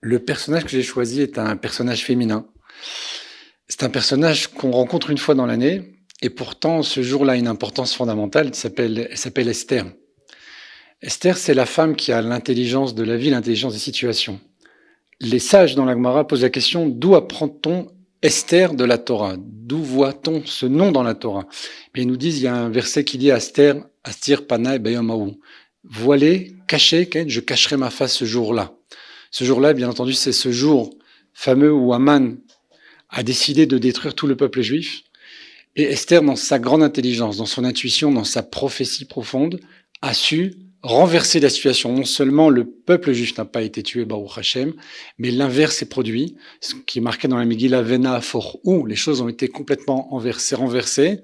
Le personnage que j'ai choisi est un personnage féminin. C'est un personnage qu'on rencontre une fois dans l'année, et pourtant, ce jour-là a une importance fondamentale. Elle s'appelle Esther. Esther, c'est la femme qui a l'intelligence de la vie, l'intelligence des situations. Les sages dans la Gemara posent la question: d'où apprend-on Esther de la Torah? D'où voit-on ce nom dans la Torah? Et ils nous disent, il y a un verset qui dit Esther, Astir Panay Bayom Haou. Voilé, caché, je cacherai ma face ce jour-là. Ce jour-là, bien entendu, c'est ce jour fameux où Haman a décidé de détruire tout le peuple juif. Et Esther, dans sa grande intelligence, dans son intuition, dans sa prophétie profonde, a su renverser la situation. Non seulement le peuple juif n'a pas été tué, Baruch Hashem, mais l'inverse s'est produit, ce qui est marqué dans la Megillah Vena For, où les choses ont été complètement renversées.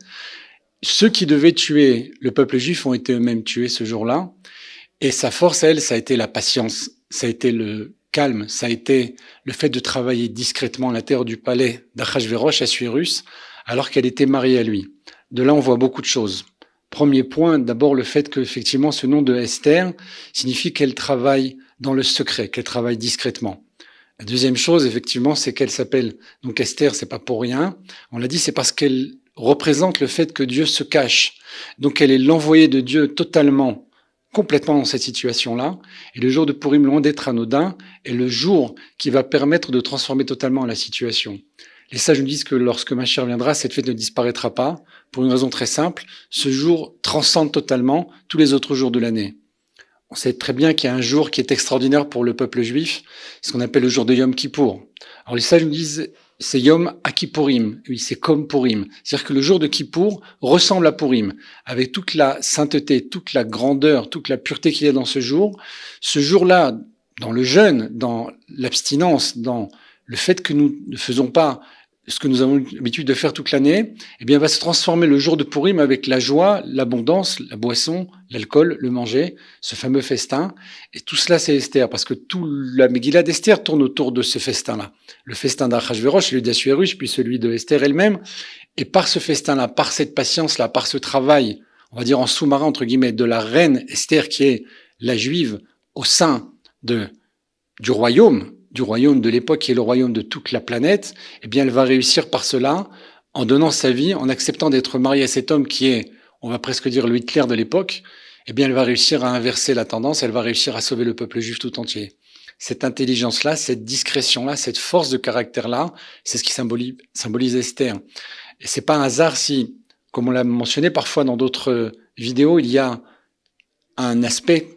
Ceux qui devaient tuer le peuple juif ont été eux-mêmes tués ce jour-là. Et sa force, elle, ça a été la patience, ça a été le calme, ça a été le fait de travailler discrètement à l'intérieur du palais d'Achashverosh, Assuérus, alors qu'elle était mariée à lui. De là, on voit beaucoup de choses. Premier point, d'abord le fait qu'effectivement ce nom de Esther signifie qu'elle travaille dans le secret, qu'elle travaille discrètement. La deuxième chose, effectivement, c'est qu'elle s'appelle donc Esther, c'est pas pour rien. On l'a dit, c'est parce qu'elle représente le fait que Dieu se cache. Donc elle est l'envoyée de Dieu totalement, complètement dans cette situation-là. Et le jour de Purim, loin d'être anodin, est le jour qui va permettre de transformer totalement la situation. Les sages nous disent que lorsque Mashiach viendra, cette fête ne disparaîtra pas, pour une raison très simple. Ce jour transcende totalement tous les autres jours de l'année. On sait très bien qu'il y a un jour qui est extraordinaire pour le peuple juif, ce qu'on appelle le jour de Yom Kippour. Alors les sages nous disent, c'est Yom Akipurim, oui, c'est comme Purim. C'est-à-dire que le jour de Kippour ressemble à Purim, avec toute la sainteté, toute la grandeur, toute la pureté qu'il y a dans ce jour. Ce jour-là, dans le jeûne, dans l'abstinence, dans le fait que nous ne faisons pas ce que nous avons l'habitude de faire toute l'année, eh bien, va se transformer le jour de Purim avec la joie, l'abondance, la boisson, l'alcool, le manger, ce fameux festin. Et tout cela, c'est Esther, parce que tout la Megillah d'Esther tourne autour de ce festin-là. Le festin d'Achashverosh, celui d'Assuérus, puis celui de Esther elle-même. Et par ce festin-là, par cette patience-là, par ce travail, on va dire en sous-marin, entre guillemets, de la reine Esther, qui est la juive au sein du royaume de l'époque, qui est le royaume de toute la planète, eh bien, elle va réussir par cela, en donnant sa vie, en acceptant d'être mariée à cet homme qui est, on va presque dire, le Hitler de l'époque, eh bien, elle va réussir à inverser la tendance, elle va réussir à sauver le peuple juif tout entier. Cette intelligence-là, cette discrétion-là, cette force de caractère-là, c'est ce qui symbolise Esther. Et c'est pas un hasard si, comme on l'a mentionné parfois dans d'autres vidéos, il y a un aspect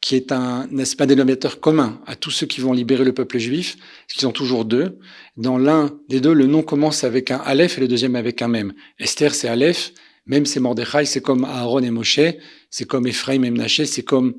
qui est un dénominateur commun à tous ceux qui vont libérer le peuple juif, parce qu'ils ont toujours deux. Dans l'un des deux, le nom commence avec un Aleph et le deuxième avec un Mem. Esther, c'est Aleph, Mem, c'est Mordechai, c'est comme Aaron et Moshe, c'est comme Ephraim et Menaché, c'est comme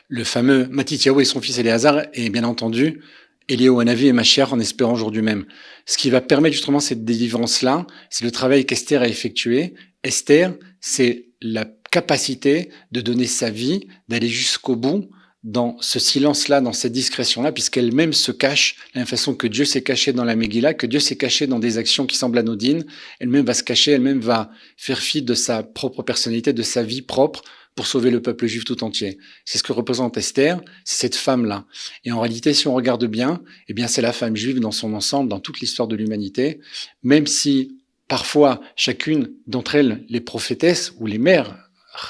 le fameux Matityahu et son fils Éléazar, et bien entendu, Eliyahu Hanavi et Mashiach en espérant aujourd'hui même. Ce qui va permettre justement cette délivrance-là, c'est le travail qu'Esther a effectué. Esther, c'est la capacité de donner sa vie, d'aller jusqu'au bout dans ce silence-là, dans cette discrétion-là, puisqu'elle-même se cache, de la même façon que Dieu s'est caché dans la Megillah, que Dieu s'est caché dans des actions qui semblent anodines, elle-même va se cacher, elle-même va faire fi de sa propre personnalité, de sa vie propre, pour sauver le peuple juif tout entier. C'est ce que représente Esther, c'est cette femme-là. Et en réalité, si on regarde bien, eh bien, c'est la femme juive dans son ensemble, dans toute l'histoire de l'humanité, même si parfois chacune d'entre elles, les prophétesses ou les mères,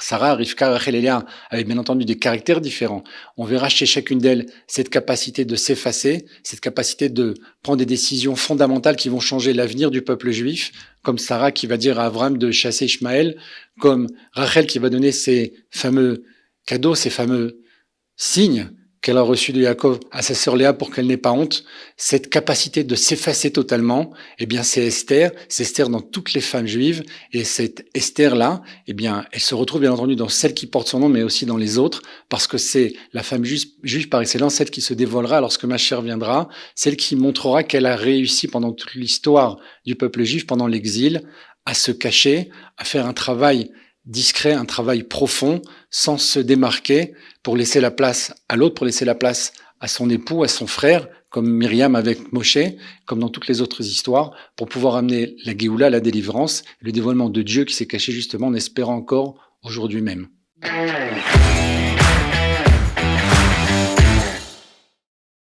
Sarah, Rivka, Rachel et Léa, avaient bien entendu des caractères différents. On verra chez chacune d'elles cette capacité de s'effacer, cette capacité de prendre des décisions fondamentales qui vont changer l'avenir du peuple juif, comme Sarah qui va dire à Abraham de chasser Ishmaël, comme Rachel qui va donner ces fameux cadeaux, ces fameux signes qu'elle a reçus de Yaakov à sa sœur Léa pour qu'elle n'ait pas honte. Cette capacité de s'effacer totalement, eh bien, c'est Esther dans toutes les femmes juives. Et cette Esther-là, eh bien, elle se retrouve bien entendu dans celle qui porte son nom, mais aussi dans les autres, parce que c'est la femme juive par excellence, celle qui se dévoilera lorsque Mashiach viendra, celle qui montrera qu'elle a réussi pendant toute l'histoire du peuple juif, pendant l'exil, à se cacher, à faire un travail discret, un travail profond, sans se démarquer, pour laisser la place à l'autre, pour laisser la place à son époux, à son frère, comme Myriam avec Moshe, comme dans toutes les autres histoires, pour pouvoir amener la Géoula, la délivrance, le dévoilement de Dieu qui s'est caché justement en espérant encore aujourd'hui même.